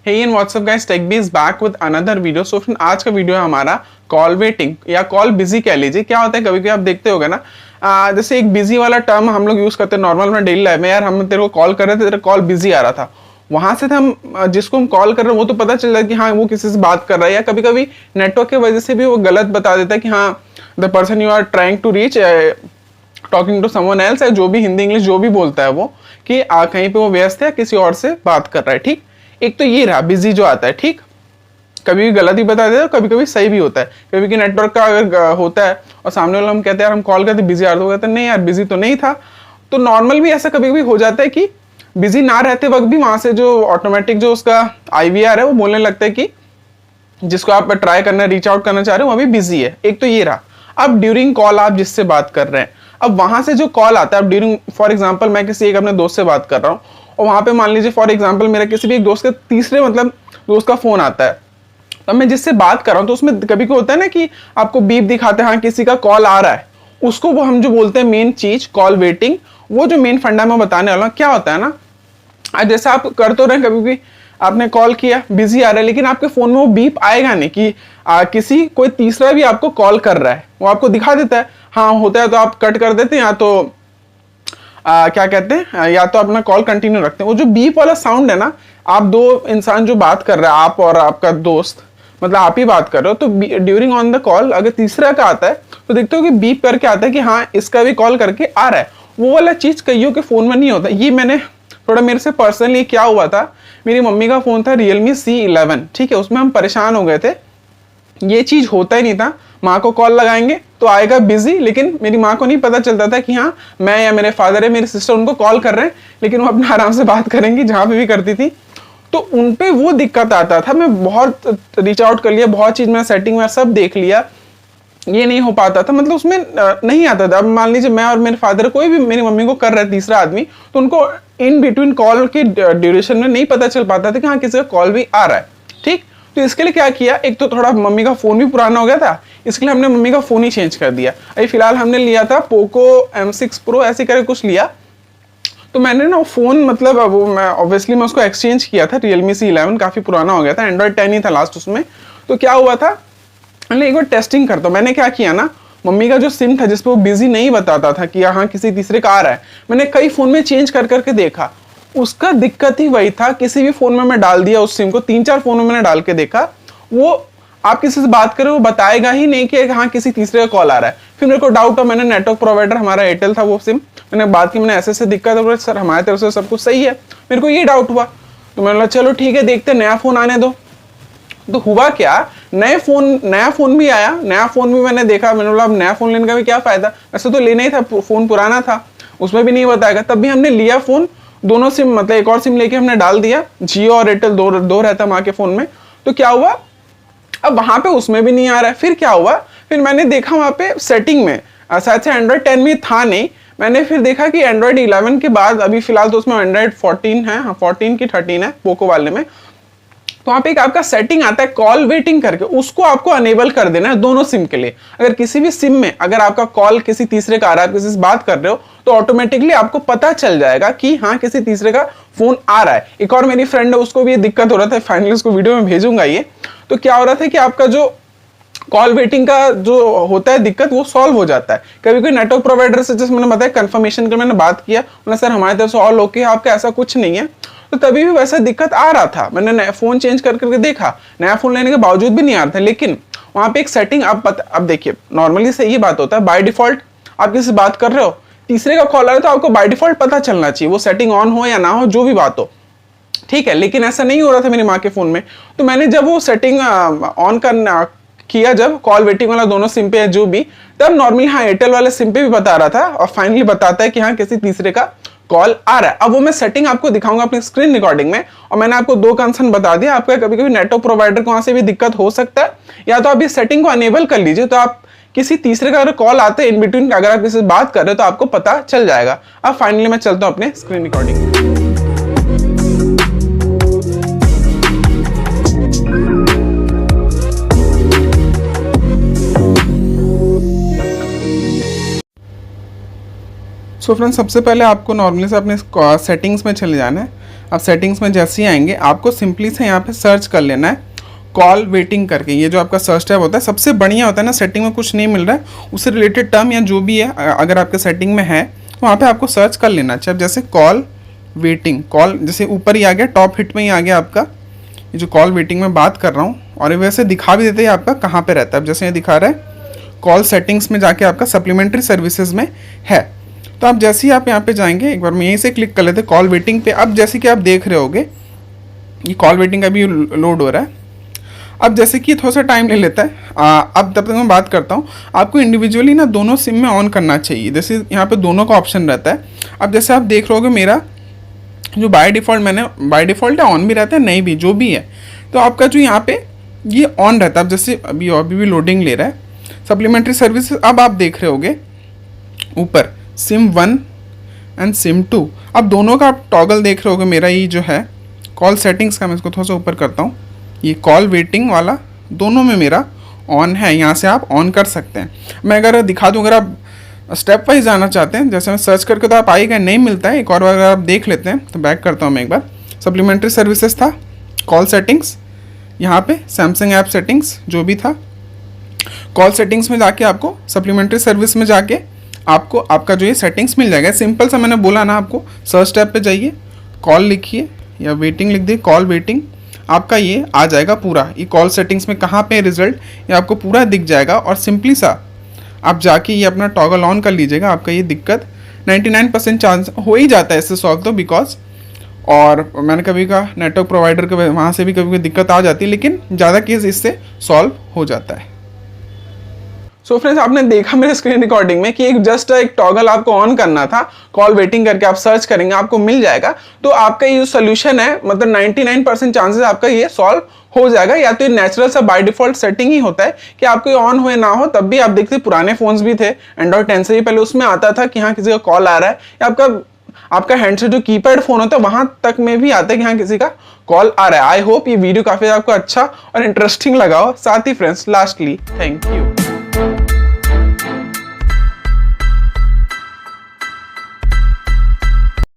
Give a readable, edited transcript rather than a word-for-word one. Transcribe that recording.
Hey in what's up guys, tech is back with another video. So friend, आज का video है हमारा call waiting या कॉल बिजी कह लीजिए। क्या होता है, कभी कभी आप देखते होगा ना, जैसे एक बिजी वाला टर्म हम लोग यूज करते हैं नॉर्मल में डेली लाइफ में। यार हम तेरे को कॉल कर रहे थे, तेरा कॉल बिजी आ रहा था, वहां से हम जिसको हम कॉल कर रहे हैं वो तो पता चल रहा है कि हाँ वो किसी से बात कर रहा है, या कभी कभी नेटवर्क की वजह से भी वो गलत बता देता है कि हाँ the person you are trying to reach talking to someone else, जो भी हिंदी इंग्लिश जो भी बोलता है वो, कि कहीं पे वो व्यस्त है, किसी और से बात कर रहा है। ठीक, एक तो ये रहा बिजी जो आता है। ठीक, कभी भी गलत ही बता देता है, कभी कभी सही भी होता है। कभी कि नेटवर्क का अगर होता है और सामने वाला हम कहते हैं यार हम कॉल करते बिजी आ रहा, तो कहते हैं नहीं यार बिजी तो नहीं था। तो नॉर्मल भी ऐसा कभी कभी हो जाता है कि बिजी ना रहते वक्त भी वहां से जो ऑटोमेटिक जो उसका IVR है वो बोलने लगता है कि जिसको आप ट्राई करना रीच आउट करना चाह रहे हो वो अभी बिजी है। एक तो ये रहा। अब ड्यूरिंग कॉल आप जिससे बात कर रहे हैं, अब वहां से जो कॉल आता है, अब ड्यूरिंग फॉर एग्जांपल मैं किसी एक अपने दोस्त से बात कर रहा हूँ और वहां पे मान लीजिए फॉर एग्जांपल मेरा किसी भी एक दोस्त के तीसरे दोस्त का फोन आता है, तब मैं जिससे बात कर रहा हूँ तो उसमें कभी को होता है ना कि आपको बीप दिखाते हैं हाँ किसी का कॉल आ रहा है, उसको वो हम जो बोलते हैं मेन चीज कॉल वेटिंग। वो जो मेन फंडा मैं बताने वाला हूँ क्या होता है ना, आज जैसे आप कर तो रहे कभी भी आपने कॉल किया बिजी आ रहा है, लेकिन आपके फोन में वो बीप आएगा नहीं कि किसी कोई तीसरा भी आपको कॉल कर रहा है। वो आपको दिखा देता है, हाँ होता है तो आप कट कर देते हैं, या तो क्या कहते हैं, या तो अपना कॉल कंटिन्यू रखते हैं। वो जो बीप वाला साउंड है ना, आप दो इंसान जो बात कर रहा है, आप और आपका दोस्त, मतलब आप ही बात कर रहे हो, तो ड्यूरिंग ऑन द कॉल अगर तीसरा का आता है तो देखते हो कि बीप करके आता है कि हाँ इसका भी कॉल करके आ रहा है। वो वाला चीज कईयों के फोन में नहीं होता। ये मैंने थोड़ा मेरे से पर्सनली क्या हुआ था, मेरी मम्मी का फोन था Realme C11, ठीक है, उसमें हम परेशान हो गए थे। ये चीज होता ही नहीं था, माँ को कॉल लगाएंगे तो आएगा बिजी, लेकिन मेरी माँ को नहीं पता चलता था कि हाँ मैं या मेरे फादर है मेरी सिस्टर उनको कॉल कर रहे हैं, लेकिन वो अपना आराम से बात करेंगी जहाँ पे भी करती थी। तो उनपे वो दिक्कत आता था। मैं बहुत रीच आउट कर लिया, बहुत चीज मैं सेटिंग में सब देख लिया, ये नहीं हो पाता था, मतलब उसमें नहीं आता था। अब मान लीजिए मैं और मेरे फादर कोई भी मेरी मम्मी को कर रहा है तीसरा आदमी, तो उनको इन बिटवीन कॉल के ड्यूरेशन में नहीं पता चल पाता था कि हाँ किसी का कॉल भी आ रहा है। ठीक, तो इसके लिए क्या किया, एक तो थोड़ा मम्मी का फोन भी पुराना हो गया था, इसके लिए हमने मम्मी का फोन ही चेंज कर दिया। अभी फिलहाल हमने लिया था पोको M6 Pro ऐसे करके कुछ लिया, तो मैंने ना फोन मतलब वो मैं ऑब्वियसली मैं उसको एक्सचेंज किया था। Realme C11 काफी पुराना हो गया था, Android 10 ही था लास्ट उसमें। तो क्या हुआ था, मैंने एक बार टेस्टिंग करता हूँ। मैंने क्या किया ना, मम्मी का जो सिम था जिसपे वो बिजी नहीं बताता था कि हाँ किसी तीसरे का आ रहा है, मैंने कई फोन में चेंज कर करके देखा, उसका दिक्कत ही वही था। किसी भी फोन में मैं डाल दिया उस सिम को, 3-4 फोनों में मैंने डाल के देखा, वो आप किसी से बात करें वो बताएगा ही नहीं कि हाँ किसी तीसरे का कॉल आ रहा है। फिर मेरे को डाउट हुआ, मैंने नेटवर्क प्रोवाइडर हमारा एयरटेल था वो सिम, मैंने बात की, मैंने ऐसे दिक्कत है, सर हमारे तरफ से सब कुछ सही है। मेरे को ये डाउट हुआ, तो मैंने बोला चलो ठीक है देखते नया फोन आने दो। तो हुआ क्या, नया फोन भी आया, नया फोन भी मैंने देखा, मैंने बोला अब नया फोन लेने का भी क्या फायदा, वैसे तो लेना ही था, फोन पुराना था, उसमें भी नहीं बताएगा। तब भी हमने लिया फोन, दोनों सिम मतलब एक और सिम लेके हमने डाल दिया, जियो और एयरटेल दो रहता माँ के फोन में। तो क्या हुआ, अब वहां पे उसमें भी नहीं आ रहा है। फिर क्या हुआ, फिर मैंने देखा वहां पे सेटिंग में, शायद से Android 10 में था नहीं, मैंने फिर देखा कि Android 11 के बाद अभी फिलहाल तो उसमें Android 14 है, हाँ 14 की 13 है पोको वाले में। तो वहां पे एक आपका सेटिंग आता है कॉल वेटिंग करके, उसको आपको अनेबल कर देना है दोनों सिम के लिए। अगर किसी भी सिम में अगर आपका कॉल किसी तीसरे का आ रहा है, आप किसी से बात कर रहे हो, तो ऑटोमेटिकली आपको पता चल जाएगा कि हाँ किसी तीसरे का फोन आ रहा है। एक और मेरी फ्रेंड है, उसको भी ये दिक्कत हो रहा था, फाइनली उसको वीडियो में भेजूंगा ये। तो क्या हो रहा था कि आपका जो कॉल वेटिंग का जो होता है दिक्कत वो सॉल्व हो जाता है। कभी कोई नेटवर्क प्रोवाइडर से जैसे मैंने बताया कंफर्मेशन के मैंने बात किया, बोला सर हमारी तरफ से ऑल ओके, आपका ऐसा कुछ नहीं है। तो तभी भी वैसा दिक्कत आ रहा था, मैंने नया फोन चेंज कर करके देखा, नया फोन लेने के बावजूद भी नहीं आ रहा था। लेकिन वहां पे एक सेटिंग अब देखिए नॉर्मली से ये बात होता है, बाय डिफॉल्ट आप किसी से बात कर रहे हो, तीसरे का कॉल आ रहा है तो आपको बाय डिफॉल्ट पता चलना चाहिए, वो सेटिंग ऑन हो या ना हो जो भी बात हो, ठीक है। लेकिन ऐसा नहीं हो रहा था मेरी माँ के फोन में। तो मैंने जब वो सेटिंग ऑन करना किया, जब कॉल वेटिंग वाला दोनों सिम पे है जो भी, तब नॉर्मली हाँ एयरटेल वाले सिम पे भी बता रहा था, और फाइनली बताता है कि हाँ किसी तीसरे का कॉल आ रहा है। अब वो मैं सेटिंग आपको दिखाऊंगा अपनी स्क्रीन रिकॉर्डिंग में, और मैंने आपको दो कंसर्न बता दिया। आपका कभी कभी नेटवर्क प्रोवाइडर को वहां से भी दिक्कत हो सकता है, या तो आप इस सेटिंग को अनेबल कर लीजिए, तो आप किसी तीसरे का अगर कॉल आते हैं इन बिटवीन, अगर आप किसी से बात कर रहे हो तो आपको पता चल जाएगा। अब फाइनली मैं चलता हूं अपने स्क्रीन रिकॉर्डिंग। सो फ्रेंड्स सबसे पहले आपको नॉर्मली से अपने सेटिंग्स में चले जाना है। अब सेटिंग्स में जैसे ही आएंगे आपको सिंपली से यहाँ पे सर्च कर लेना है कॉल वेटिंग करके। ये जो आपका सर्च टैब होता है सबसे बढ़िया होता है ना, सेटिंग में कुछ नहीं मिल रहा है उससे रिलेटेड टर्म या जो भी है अगर आपके सेटिंग में है तो वहाँ पे आपको सर्च कर लेना चाहिए। अब जैसे कॉल वेटिंग, कॉल जैसे ऊपर ही आ गया, टॉप हिट में ही आ गया आपका ये जो कॉल वेटिंग में बात कर रहा हूँ, और ये वैसे दिखा भी देते हैं आपका कहाँ पे रहता है। अब जैसे ये दिखा रहा है कॉल सेटिंग्स में जाके आपका सप्लीमेंट्री सर्विसेज में है। तो आप जैसे ही आप यहाँ पे जाएंगे, एक बार मैं यहीं से क्लिक कर लेते हैं कॉल वेटिंग पे। अब जैसे कि आप देख रहे होगे ये कॉल वेटिंग अभी लोड हो रहा है। अब जैसे कि थोड़ा सा टाइम ले लेता है, अब तब तक मैं बात करता हूँ। आपको इंडिविजुअली ना दोनों सिम में ऑन करना चाहिए, जैसे यहाँ पे दोनों का ऑप्शन रहता है। अब जैसे आप देख रहे होगे मेरा जो बाय डिफ़ॉल्ट है ऑन भी रहता है, नहीं भी जो भी है, तो आपका जो यहाँ पे ये ऑन रहता है। अब जैसे अभी भी लोडिंग ले रहा है सप्लीमेंट्री सर्विस। अब आप देख रहे होगे ऊपर सिम 1 एंड सिम 2, अब दोनों का आप टॉगल देख रहे होगे। मेरा ये जो है कॉल सेटिंग्स का, मैं इसको थोड़ा सा ऊपर करता हूँ, ये कॉल वेटिंग वाला दोनों में मेरा ऑन है, यहाँ से आप ऑन कर सकते हैं। मैं अगर दिखा दूँ, अगर आप स्टेप वाइज जाना चाहते हैं, जैसे मैं सर्च करके तो आप आएगा नहीं मिलता है, एक और बार अगर आप देख लेते हैं तो बैक करता हूँ मैं एक बार। सप्लीमेंट्री सर्विसेज था, कॉल सेटिंग्स, यहाँ पे सैमसंग ऐप सेटिंग्स जो भी था, कॉल सेटिंग्स में जाके आपको सप्लीमेंट्री सर्विस में जाके आपको आपका जो ये सेटिंग्स मिल जाएगा। सिंपल सा मैंने बोला ना आपको, सर्च टैब पे जाइए, कॉल लिखिए या वेटिंग लिख दिए, कॉल वेटिंग, आपका ये आ जाएगा पूरा। ये कॉल सेटिंग्स में कहाँ पे रिजल्ट ये आपको पूरा दिख जाएगा, और सिंपली सा आप जाके ये अपना टॉगल ऑन कर लीजिएगा। आपका ये दिक्कत 99% चांस हो ही जाता है इससे सॉल्व तो, बिकॉज और मैंने कभी कहा नेटवर्क प्रोवाइडर के वहाँ से भी कभी दिक्कत आ जाती है, लेकिन ज़्यादा केस इससे सॉल्व हो जाता है। सो फ्रेंड्स आपने देखा मेरे स्क्रीन रिकॉर्डिंग में कि एक टॉगल आपको ऑन करना था, कॉल वेटिंग करके आप सर्च करेंगे आपको मिल जाएगा। तो आपका ये जो सोल्यूशन है मतलब 99% चांसेस आपका ये सॉल्व हो जाएगा। या तो ये नेचुरल सा बाय डिफॉल्ट सेटिंग ही होता है कि आपको ये ऑन हुए ना हो, तब भी आप देखते पुराने फोन्स भी थे एंड्रॉइड 10 से भी पहले, उसमें आता था कि हाँ किसी का कॉल आ रहा है, या आपका हैंडसेट जो कीपैड फोन होता है वहां तक में भी आता है कि हाँ किसी का कॉल आ रहा है। आई होप ये वीडियो काफी आपको अच्छा और इंटरेस्टिंग लगा हो। साथ ही फ्रेंड्स लास्टली थैंक यू।